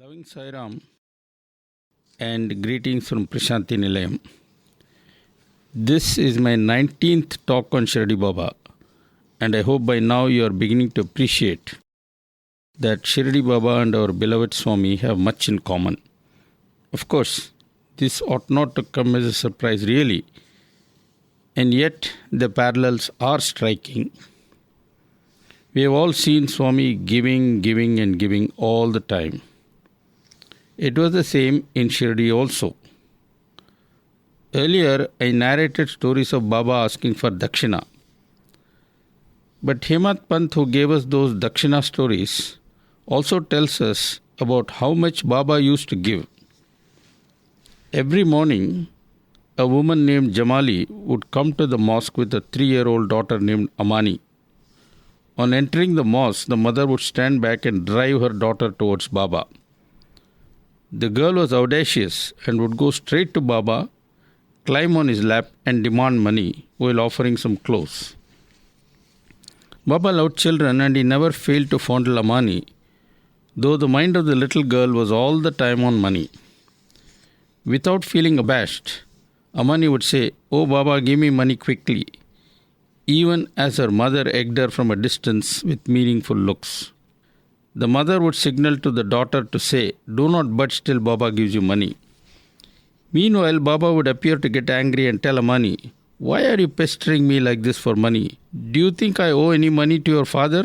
Loving Sai Ram and greetings from Prashanti Nilayam. This is my 19th talk on Shirdi Baba, and I hope by now you are beginning to appreciate that Shirdi Baba and our beloved Swami have much in common. Of course, this ought not to come as a surprise really, and yet the parallels are striking. We have all seen Swami giving and giving all the time. It was the same in Shirdi also. Earlier, I narrated stories of Baba asking for Dakshina. But Hemant Pant, who gave us those Dakshina stories, also tells us about how much Baba used to give. Every morning, a woman named Jamali would come to the mosque with a 3-year-old daughter named Amani. On entering the mosque, the mother would stand back and drive her daughter towards Baba. The girl was audacious and would go straight to Baba, climb on his lap and demand money while offering some clothes. Baba loved children and he never failed to fondle Amani, though the mind of the little girl was all the time on money. Without feeling abashed, Amani would say, "Oh Baba, give me money quickly," even as her mother egged her from a distance with meaningful looks. The mother would signal to the daughter to say, "Do not budge till Baba gives you money." Meanwhile, Baba would appear to get angry and tell Amani, "Why are you pestering me like this for money? Do you think I owe any money to your father?"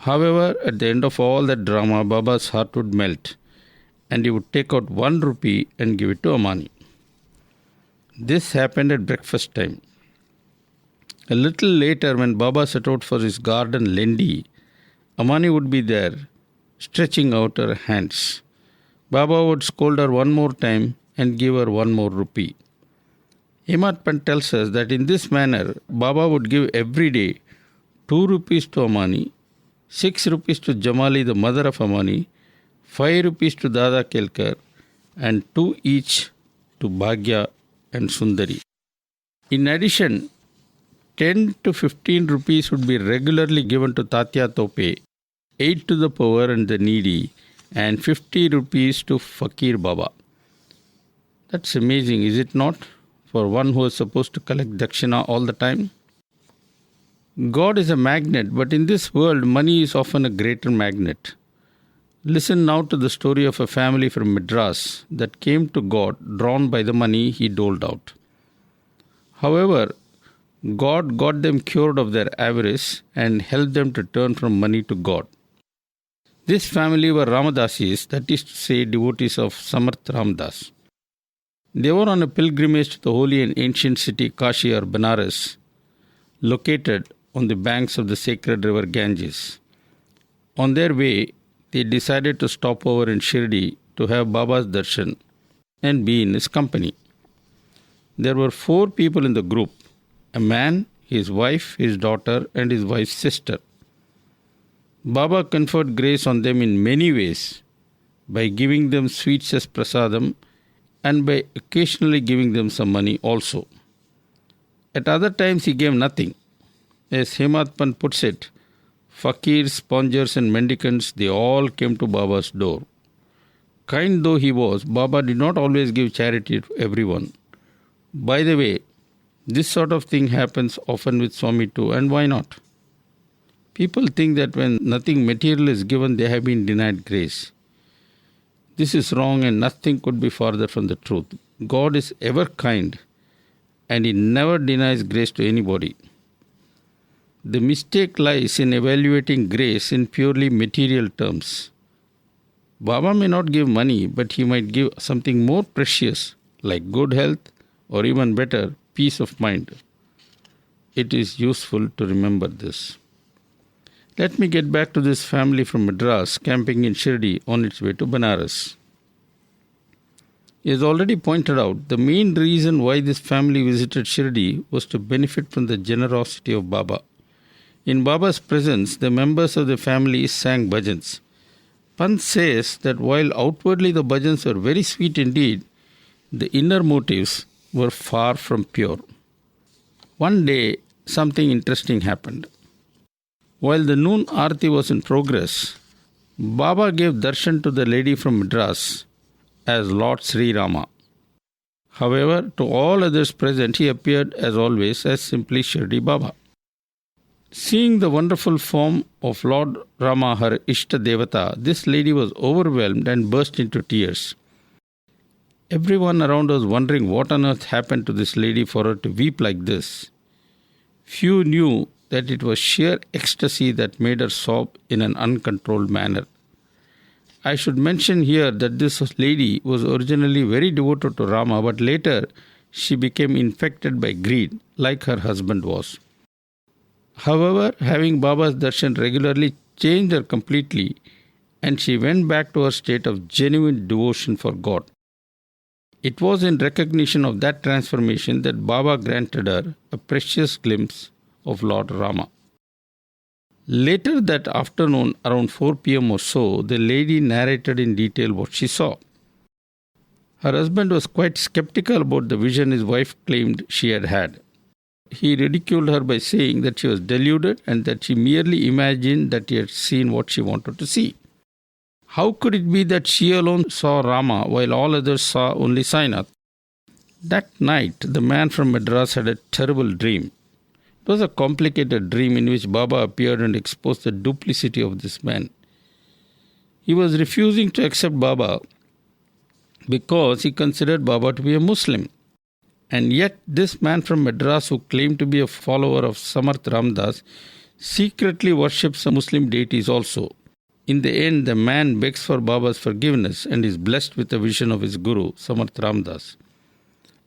However, at the end of all that drama, Baba's heart would melt and he would take out 1 rupee and give it to Amani. This happened at breakfast time. A little later, when Baba set out for his garden Lendi, Amani would be there, stretching out her hands. Baba would scold her one more time and give her 1 more rupee. Hemant Pant tells us that in this manner, Baba would give every day 2 rupees to Amani, 6 rupees to Jamali, the mother of Amani, 5 rupees to Dada Kelkar, and 2 each to Bhagya and Sundari. In addition, 10 to 15 rupees would be regularly given to Sathya Tope, 8 to the poor and the needy, and 50 rupees to Fakir Baba. That's amazing, is it not? For one who is supposed to collect Dakshina all the time. God is a magnet, but in this world, money is often a greater magnet. Listen now to the story of a family from Madras that came to God drawn by the money he doled out. However, God got them cured of their avarice and helped them to turn from money to God. This family were Ramadasis, that is to say, devotees of Samarth Ramdas. They were on a pilgrimage to the holy and ancient city Kashi or Banaras, located on the banks of the sacred river Ganges. On their way, they decided to stop over in Shirdi to have Baba's darshan and be in his company. There were 4 people in the group: a man, his wife, his daughter, and his wife's sister. Baba conferred grace on them in many ways, by giving them sweets as prasadam and by occasionally giving them some money also. At other times he gave nothing. As Hemant Pant puts it, fakirs, spongers and mendicants, they all came to Baba's door. Kind though he was, Baba did not always give charity to everyone. By the way, this sort of thing happens often with Swami too, and why not? People think that when nothing material is given, they have been denied grace. This is wrong and nothing could be farther from the truth. God is ever kind and He never denies grace to anybody. The mistake lies in evaluating grace in purely material terms. Baba may not give money, but he might give something more precious like good health or even better, peace of mind. It is useful to remember this. Let me get back to this family from Madras camping in Shirdi on its way to Banaras. As already pointed out, the main reason why this family visited Shirdi was to benefit from the generosity of Baba. In Baba's presence, the members of the family sang bhajans. Pant says that while outwardly the bhajans were very sweet indeed, the inner motives were far from pure. One day, something interesting happened. While the noon Aarti was in progress, Baba gave darshan to the lady from Madras as Lord Sri Rama. However, to all others present, he appeared as always as simply Shirdi Baba. Seeing the wonderful form of Lord Rama, her Ishta Devata, this lady was overwhelmed and burst into tears. Everyone around was wondering what on earth happened to this lady for her to weep like this. Few knew that it was sheer ecstasy that made her sob in an uncontrolled manner. I should mention here that this lady was originally very devoted to Rama, but later she became infected by greed, like her husband was. However, having Baba's darshan regularly changed her completely, and she went back to her state of genuine devotion for God. It was in recognition of that transformation that Baba granted her a precious glimpse of Lord Rama. Later that afternoon, around 4 p.m. or so, the lady narrated in detail what she saw. Her husband was quite skeptical about the vision his wife claimed she had had. He ridiculed her by saying that she was deluded and that she merely imagined that he had seen what she wanted to see. How could it be that she alone saw Rama while all others saw only Sainath? That night, the man from Madras had a terrible dream. It was a complicated dream in which Baba appeared and exposed the duplicity of this man. He was refusing to accept Baba because he considered Baba to be a Muslim. And yet this man from Madras, who claimed to be a follower of Samarth Ramdas, secretly worships some Muslim deities also. In the end, the man begs for Baba's forgiveness and is blessed with a vision of his guru, Samarth Ramdas.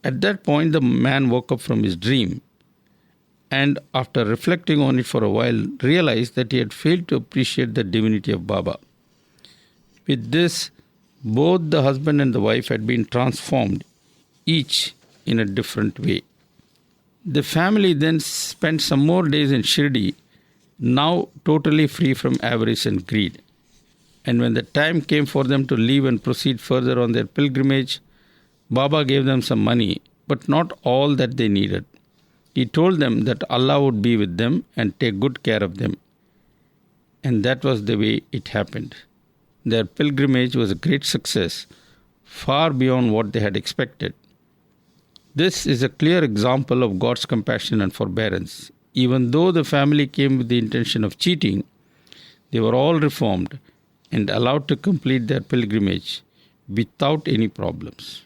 At that point, the man woke up from his dream and, after reflecting on it for a while, realized that he had failed to appreciate the divinity of Baba. With this, both the husband and the wife had been transformed, each in a different way. The family then spent some more days in Shirdi, now totally free from avarice and greed. And when the time came for them to leave and proceed further on their pilgrimage, Baba gave them some money, but not all that they needed. He told them that Allah would be with them and take good care of them. And that was the way it happened. Their pilgrimage was a great success, far beyond what they had expected. This is a clear example of God's compassion and forbearance. Even though the family came with the intention of cheating, they were all reformed and allowed to complete their pilgrimage without any problems.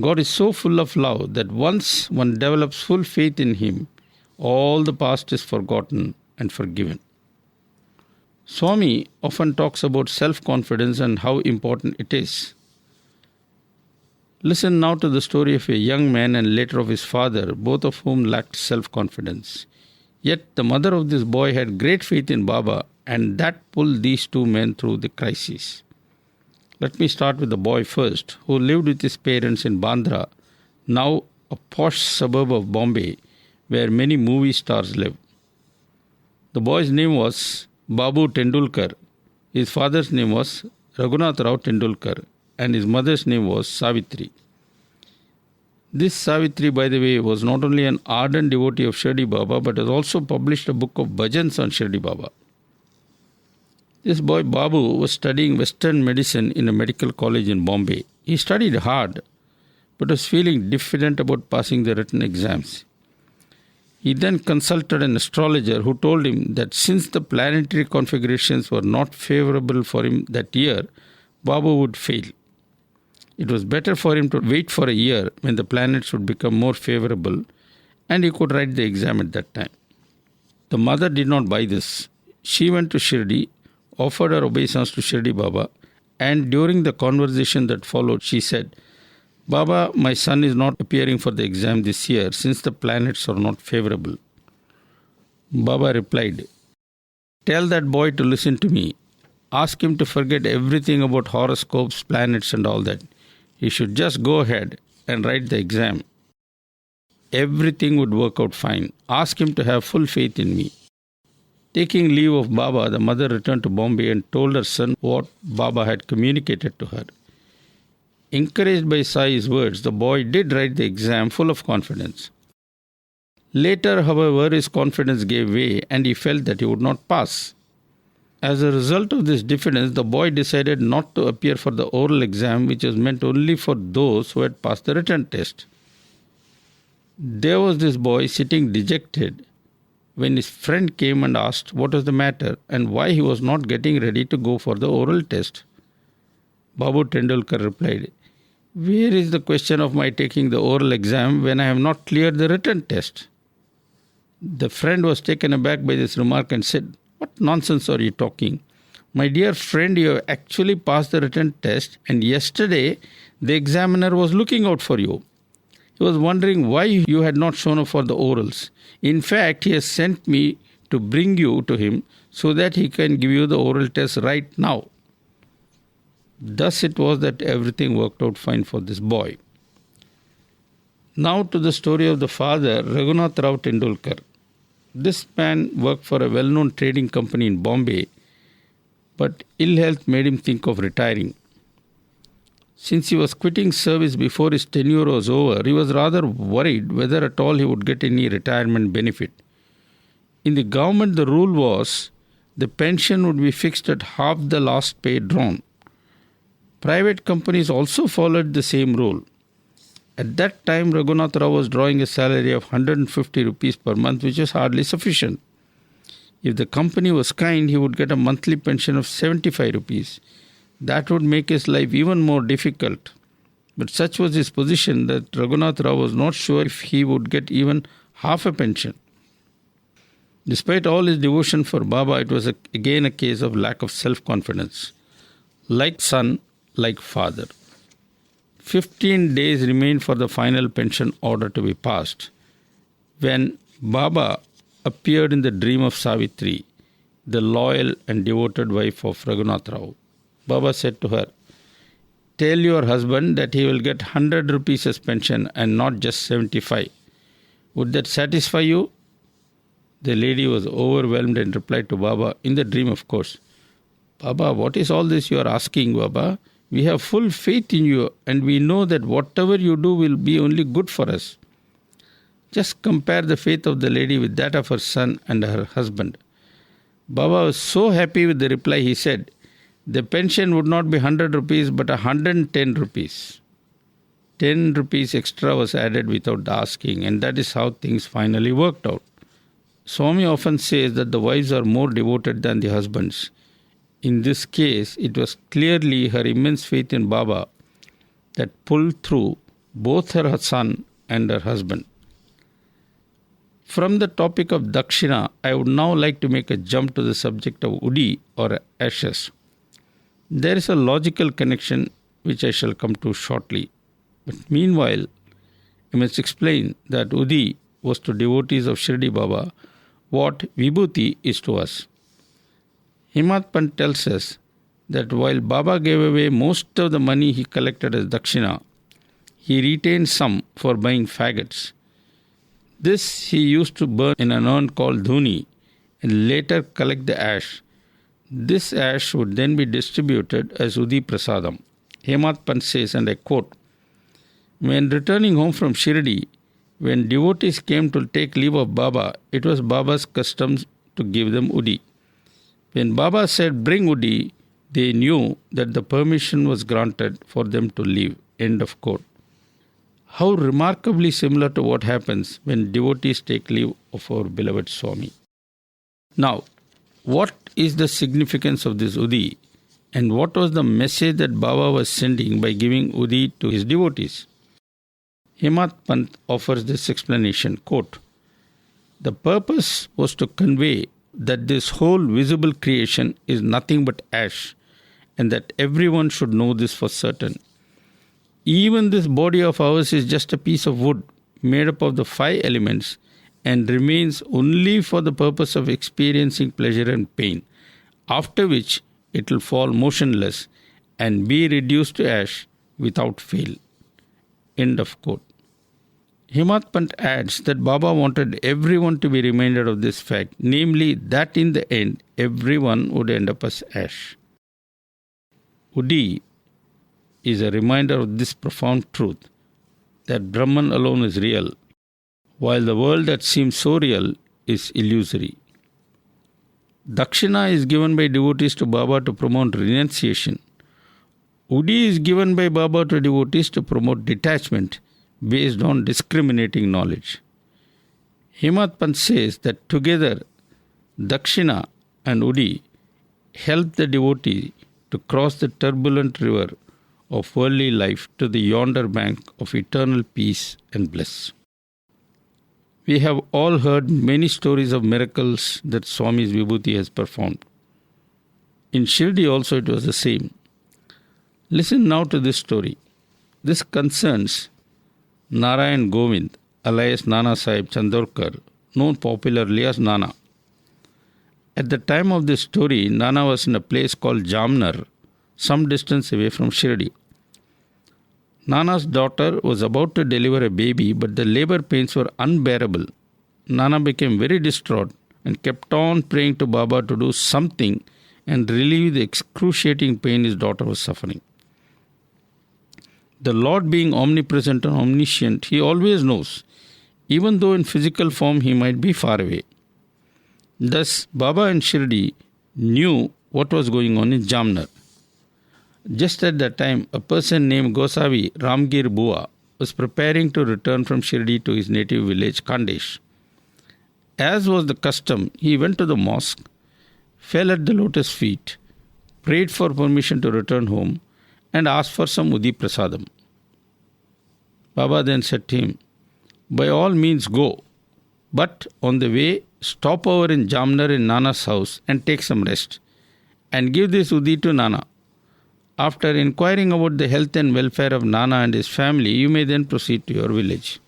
God is so full of love that once one develops full faith in Him, all the past is forgotten and forgiven. Swami often talks about self-confidence and how important it is. Listen now to the story of a young man and later of his father, both of whom lacked self-confidence. Yet the mother of this boy had great faith in Baba, and that pulled these two men through the crisis. Let me start with the boy first, who lived with his parents in Bandra, now a posh suburb of Bombay, where many movie stars live. The boy's name was Babu Tendulkar. His father's name was Raghunath Rao Tendulkar, and his mother's name was Savitri. This Savitri, by the way, was not only an ardent devotee of Shirdi Baba, but has also published a book of bhajans on Shirdi Baba. This boy Babu was studying Western medicine in a medical college in Bombay. He studied hard, but was feeling diffident about passing the written exams. He then consulted an astrologer who told him that since the planetary configurations were not favorable for him that year, Babu would fail. It was better for him to wait for a year when the planets would become more favorable and he could write the exam at that time. The mother did not buy this. She went to Shirdi, offered her obeisance to Shirdi Baba, and during the conversation that followed, she said, "Baba, my son is not appearing for the exam this year since the planets are not favorable." Baba replied, "Tell that boy to listen to me. Ask him to forget everything about horoscopes, planets and all that. He should just go ahead and write the exam. Everything would work out fine. Ask him to have full faith in me." Taking leave of Baba, the mother returned to Bombay and told her son what Baba had communicated to her. Encouraged by Sai's words, the boy did write the exam full of confidence. Later, however, his confidence gave way and he felt that he would not pass. As a result of this diffidence, the boy decided not to appear for the oral exam, which was meant only for those who had passed the written test. There was this boy sitting dejected when his friend came and asked what was the matter and why he was not getting ready to go for the oral test. Babu Tendulkar replied, "Where is the question of my taking the oral exam when I have not cleared the written test?" The friend was taken aback by this remark and said, "What nonsense are you talking? My dear friend, you have actually passed the written test, and yesterday the examiner was looking out for you. He was wondering why you had not shown up for the orals. In fact, he has sent me to bring you to him so that he can give you the oral test right now." Thus it was that everything worked out fine for this boy. Now to the story of the father, Raghunath Rao Tendulkar. This man worked for a well-known trading company in Bombay, but ill health made him think of retiring. Since he was quitting service before his tenure was over, he was rather worried whether at all he would get any retirement benefit. In the government, the rule was the pension would be fixed at half the last pay drawn. Private companies also followed the same rule. At that time, Raghunath Rao was drawing a salary of 150 rupees per month, which was hardly sufficient. If the company was kind, he would get a monthly pension of 75 rupees. That would make his life even more difficult. But such was his position that Raghunath Rao was not sure if he would get even half a pension. Despite all his devotion for Baba, it was again a case of lack of self-confidence. Like son, like father. 15 days remained for the final pension order to be passed, when Baba appeared in the dream of Savitri, the loyal and devoted wife of Raghunath Rao. Baba said to her, "Tell your husband that he will get 100 rupees as pension and not just 75. Would that satisfy you?" The lady was overwhelmed and replied to Baba, in the dream of course, "Baba, what is all this you are asking, Baba? We have full faith in you and we know that whatever you do will be only good for us." Just compare the faith of the lady with that of her son and her husband. Baba was so happy with the reply, he said, "The pension would not be 100 rupees but 110 rupees. 10 rupees extra was added without asking, and that is how things finally worked out. Swami often says that the wives are more devoted than the husbands. In this case, it was clearly her immense faith in Baba that pulled through both her son and her husband. From the topic of Dakshina, I would now like to make a jump to the subject of Udi or ashes. There is a logical connection which I shall come to shortly. But meanwhile, I must explain that Udi was to devotees of Shirdi Baba what Vibhuti is to us. Himat Pant tells us that while Baba gave away most of the money he collected as Dakshina, he retained some for buying faggots. This he used to burn in an urn called dhuni and later collect the ash. This ash would then be distributed as Udi Prasadam. Himat Pant says, and I quote, "When returning home from Shirdi, when devotees came to take leave of Baba, it was Baba's custom to give them Udi. When Baba said, 'Bring Udi,' they knew that the permission was granted for them to leave." End of quote. How remarkably similar to what happens when devotees take leave of our beloved Swami. Now, what is the significance of this Udi, and what was the message that Baba was sending by giving Udi to his devotees? Himat Pant offers this explanation, quote, "The purpose was to convey that this whole visible creation is nothing but ash, and that everyone should know this for certain. Even this body of ours is just a piece of wood made up of the 5 elements and remains only for the purpose of experiencing pleasure and pain, after which it will fall motionless and be reduced to ash without fail." End of quote. Himat Pant adds that Baba wanted everyone to be reminded of this fact, namely that in the end, everyone would end up as ash. Udi is a reminder of this profound truth, that Brahman alone is real, while the world that seems so real is illusory. Dakshina is given by devotees to Baba to promote renunciation. Udi is given by Baba to devotees to promote detachment based on discriminating knowledge. Himmat Pant says that together Dakshina and Udi help the devotee to cross the turbulent river of worldly life to the yonder bank of eternal peace and bliss. We have all heard many stories of miracles that Swami's Vibhuti has performed. In Shirdi also it was the same. Listen now to this story. This concerns Narayan Govind, alias Nana Sahib Chandorkar, known popularly as Nana. At the time of this story, Nana was in a place called Jamnar, some distance away from Shirdi. Nana's daughter was about to deliver a baby, but the labor pains were unbearable. Nana became very distraught and kept on praying to Baba to do something and relieve the excruciating pain his daughter was suffering. The Lord being omnipresent and omniscient, He always knows, even though in physical form He might be far away. Thus, Baba and Shirdi knew what was going on in Jamnar. Just at that time, a person named Gosavi Ramgir Bua was preparing to return from Shirdi to his native village Kandesh. As was the custom, he went to the mosque, fell at the lotus feet, prayed for permission to return home, and asked for some Udi Prasadam. Baba then said to him, "By all means go, but on the way stop over in Jamnar in Nana's house and take some rest, and give this Udi to Nana. After inquiring about the health and welfare of Nana and his family, you may then proceed to your village."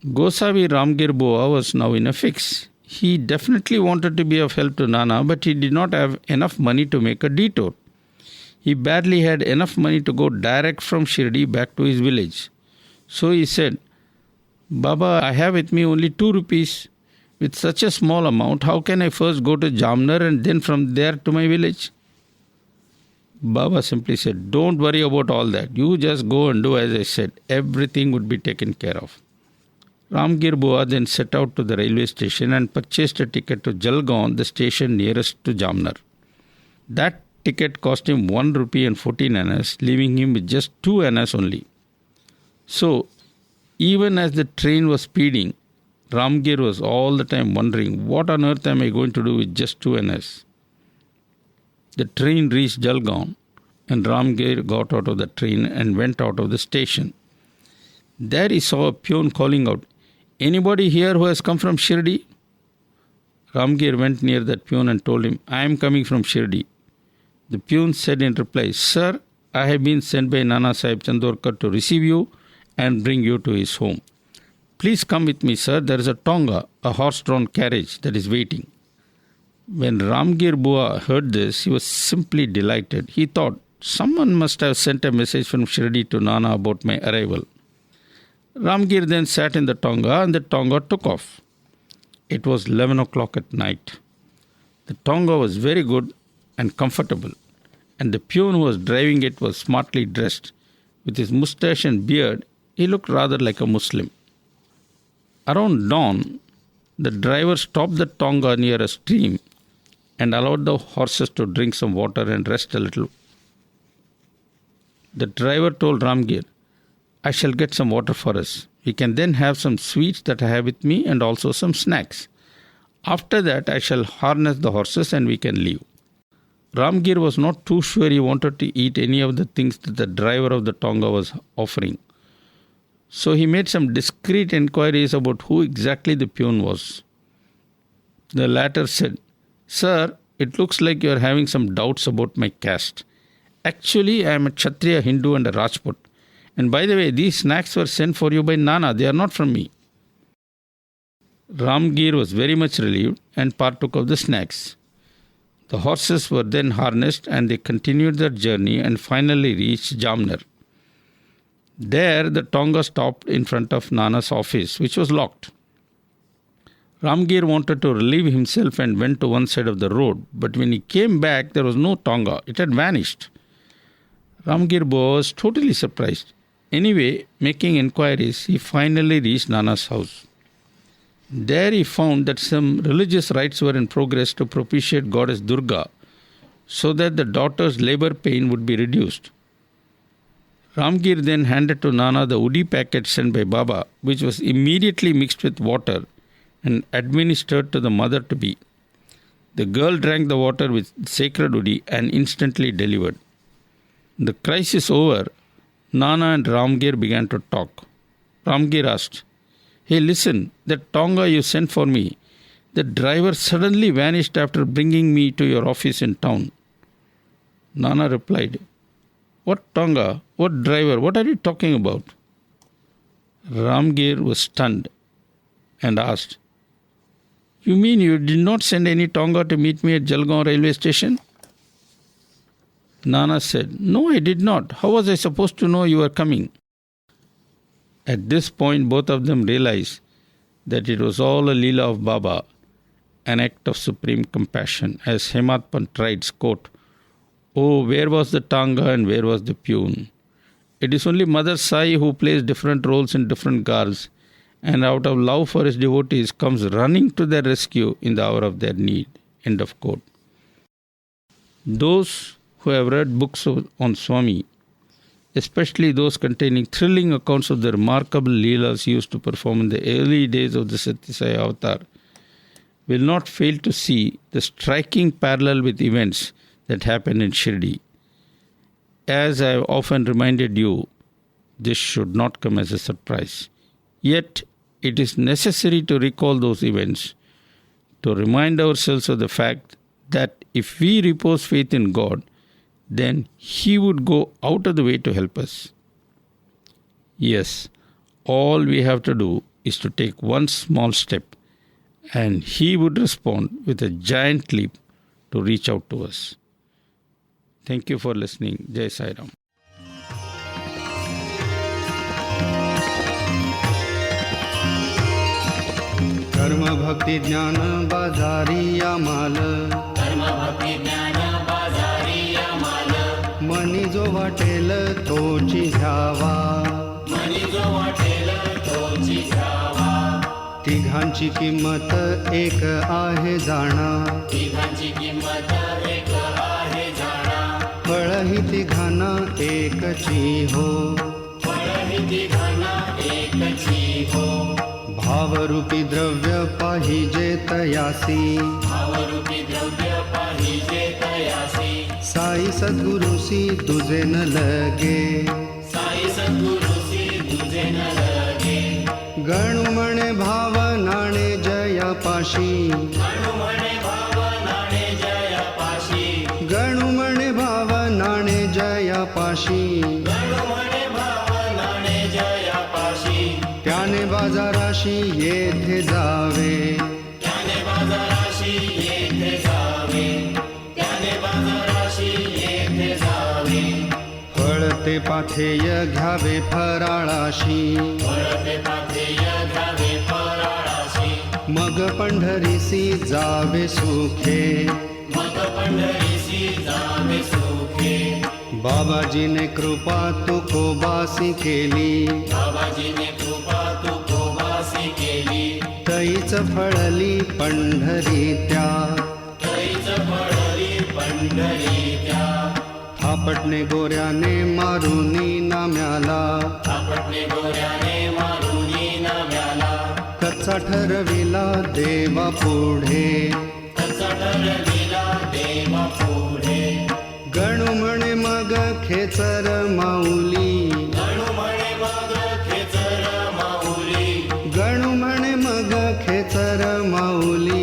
Gosavi Ramgir Bua was now in a fix. He definitely wanted to be of help to Nana, but he did not have enough money to make a detour. He barely had enough money to go direct from Shirdi back to his village. So he said, "Baba, I have with me only 2 rupees. With such a small amount, how can I first go to Jamnar and then from there to my village?" Baba simply said, "Don't worry about all that. You just go and do as I said. Everything would be taken care of." Ramgir Bua then set out to the railway station and purchased a ticket to Jalgaon, the station nearest to Jamnar. That ticket cost him 1 rupee and 14 annas, leaving him with just 2 annas only. So, even as the train was speeding, Ramgir was all the time wondering, what on earth am I going to do with just 2 annas? The train reached Jalgaon, and Ramgir got out of the train and went out of the station. There he saw a peon calling out, "Anybody here who has come from Shirdi?" Ramgir went near that peon and told him, "I am coming from Shirdi." The peon said in reply, "Sir, I have been sent by Nana Sahib Chandorkar to receive you and bring you to his home. Please come with me, sir. There is a tonga, a horse-drawn carriage that is waiting." When Ramgir Bua heard this, he was simply delighted. He thought, someone must have sent a message from Shirdi to Nana about my arrival. Ramgir then sat in the tonga and the tonga took off. It was 11 o'clock at night. The tonga was very good and comfortable, and the peon who was driving it was smartly dressed. With his moustache and beard, he looked rather like a Muslim. Around dawn, the driver stopped the tonga near a stream and allowed the horses to drink some water and rest a little. The driver told Ramgir, "I shall get some water for us. We can then have some sweets that I have with me and also some snacks. After that, I shall harness the horses and we can leave." Ramgir was not too sure he wanted to eat any of the things that the driver of the tonga was offering. So he made some discreet inquiries about who exactly the peon was. The latter said, "Sir, it looks like you are having some doubts about my caste. Actually, I am a Kshatriya Hindu and a Rajput. And by the way, these snacks were sent for you by Nana. They are not from me." Ramgir was very much relieved and partook of the snacks. The horses were then harnessed and they continued their journey and finally reached Jamnar. There, the tonga stopped in front of Nana's office, which was locked. Ramgir wanted to relieve himself and went to one side of the road, but when he came back, there was no tonga. It had vanished. Ramgir was totally surprised. Anyway, making inquiries, he finally reached Nana's house. There he found that some religious rites were in progress to propitiate goddess Durga, so that the daughter's labor pain would be reduced. Ramgir then handed to Nana the udi packet sent by Baba, which was immediately mixed with water and administered to the mother-to-be. The girl drank the water with sacred udi and instantly delivered. The crisis over, Nana and Ramgir began to talk. Ramgir asked, "Hey, listen, that Tonga you sent for me, the driver suddenly vanished after bringing me to your office in town." Nana replied, "What Tonga? What driver? What are you talking about?" Ramgir was stunned and asked, "You mean you did not send any Tonga to meet me at Jalgaon railway station?" Nana said, "No, I did not. How was I supposed to know you were coming?" At this point, both of them realized that it was all a Leela of Baba, an act of supreme compassion. As Hemat Pant writes, quote, "Oh, where was the Tanga and where was the Pune? It is only Mother Sai who plays different roles in different gars, and out of love for his devotees comes running to their rescue in the hour of their need." End of quote. Those who have read books on Swami, especially those containing thrilling accounts of the remarkable Leelas used to perform in the early days of the Shirdi Sai avatar, will not fail to see the striking parallel with events that happened in Shirdi. As I have often reminded you, this should not come as a surprise. Yet, it is necessary to recall those events, to remind ourselves of the fact that if we repose faith in God, then He would go out of the way to help us. Yes, all we have to do is to take one small step, and He would respond with a giant leap to reach out to us. Thank you for listening. Jai Sai Ram. कर्म भक्ति ज्ञान बाजारी आमाल, कर्म भक्ति ज्ञान बाजारी आमाल, मनी जो वाटेल तोची घ्यावा, मनी जो वाटेल तोची घ्यावा, तिघांची किंमत एक आहे जाणा, तिघांची किंमत एक आहे जाणा, फळही तिघांना एकची हो, फळही तिघांना एकची हो, भावरूपी द्रव्य पाहिजे तयासी, भावरूपी द्रव्य पाहिजे तयासी, साई सद्गुरुसी तुझे न लगे, साई सद्गुरुसी तुझे न लगे, गणु म्हणे भाव नाणे जयापाशी, गणु म्हणे भाव नाणे जयापाशी, गणु म्हणे भाव नाणे जयापाशी, गणु म्हणे भाव नाणे जयापाशी, त्याने बाजाराशी येथे जावे, त्याने बाजाराशी येथे जावे, त्याने बाजाराशी येथे जावे, फळते पाथेय घ्यावे फराळाशी, फळते पाथेय घ्यावे फराळाशी, मग पंढरीसी जावे सुखे, मग पंढरीसी जावे सुखे, बाबाजीने कृपा तुकोबासी केली, बाबाजीने कृपा तुकोबासी केली, तैच फळली पंढरी त्या, तैच फळली पंढरी त्या, थापटणे गोऱ्याने मारुनी नाम्याला, आपटणे गोऱ्याने मारुनी नाम्याला, कच्चा ठरविला देवा पुढे, कच्चा ठरविला देवा पुढे, गणू म्हणे मग खेचर माऊली, गणु म्हणे मग खेचर माऊली, गणू म्हणे मग खेचर माऊली,